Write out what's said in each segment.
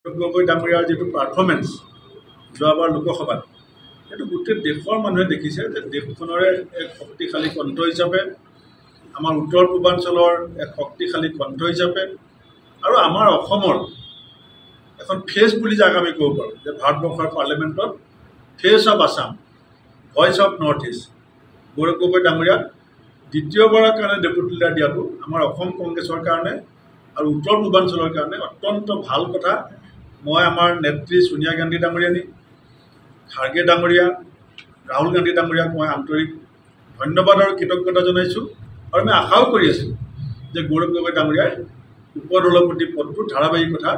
গগৈ ডাঙৰীয়াৰ যিটো পাৰফৰ্মেঞ্চ যোৱাবাৰ লোকসভাত সেইটো গোটেই দেশৰ মানুহে দেখিছে যে দেশখনৰে এক শক্তিশালী কণ্ঠ হিচাপে আমাৰ উত্তৰ পূৰ্বাঞ্চলৰ এক শক্তিশালী কণ্ঠ হিচাপে আৰু আমাৰ অসমৰ এখন ফেচ বুলি যাক আমি ক'ব পাৰোঁ যে ভাৰতবৰ্ষৰ পাৰ্লিমেণ্টত face of Assam voice of north east Gaurav Gogoi ডাঙৰীয়াক দ্বিতীয়বাৰৰ কাৰণে ডেপুটি লিডাৰ দিয়াটো আমাৰ অসম কংগ্ৰেছৰ কাৰণে আৰু উত্তৰ পূৰ্বাঞ্চলৰ কাৰণে অত্যন্ত ভাল কথা। মই আমাৰ নেত্ৰী ছোনিয়া গান্ধী ডাঙৰীয়ানী, খাৰ্গে ডাঙৰীয়া, ৰাহুল গান্ধী ডাঙৰীয়াক মই আন্তৰিক ধন্যবাদ আৰু কৃতজ্ঞতা জনাইছোঁ আৰু আমি আশাও কৰি আছোঁ যে গৌৰৱ গগৈ ডাঙৰীয়াই উপদলপতি পদটো ধাৰাবাহিকতা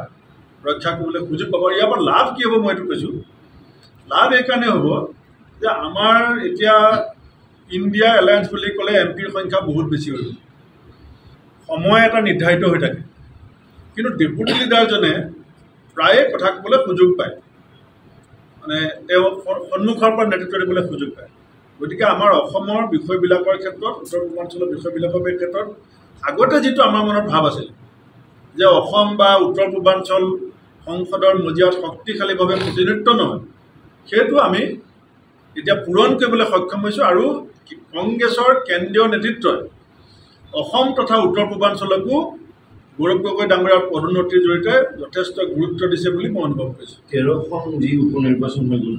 ৰক্ষা কৰিবলৈ সুযোগ পাব। ইয়াৰ পৰা লাভ কি হ'ব মই এইটো কৈছোঁ, লাভ এইকাৰণে হ'ব যে আমাৰ এতিয়া ইণ্ডিয়া এলায়েন্স বুলি ক'লে এমপিৰ সংখ্যা বহুত বেছি হৈ গ'ল, সময় এটা নিৰ্ধাৰিত হৈ থাকে, কিন্তু ডেপুটি লিডাৰজনে প্ৰায়ে কথা ক'বলৈ সুযোগ পায়, মানে তেওঁ সন্মুখৰ পৰা নেতৃত্ব দিবলৈ সুযোগ পায়। গতিকে আমাৰ অসমৰ বিষয়বিলাকৰ ক্ষেত্ৰত উত্তৰ পূৰ্বাঞ্চলৰ বিষয়বিলাকৰ ক্ষেত্ৰত আগতে যিটো আমাৰ মনত ভাৱ আছিল যে অসম বা উত্তৰ পূৰ্বাঞ্চল সংসদৰ মজিয়াত শক্তিশালীভাৱে প্ৰতিনিধিত্ব নহয়, সেইটো আমি এতিয়া পূৰণ কৰিবলৈ সক্ষম হৈছোঁ আৰু কংগ্ৰেছৰ কেন্দ্ৰীয় নেতৃত্বই অসম তথা উত্তৰ পূৰ্বাঞ্চলকো গৌৰৱ গগৈ ডাঙৰীয়াৰ পদোন্নতিৰ জৰিয়তে যথেষ্ট গুৰুত্ব দিছে বুলি মই অনুভৱ কৰিছোঁ। 13খন যি উপ নিৰ্বাচন হৈ গ'ল,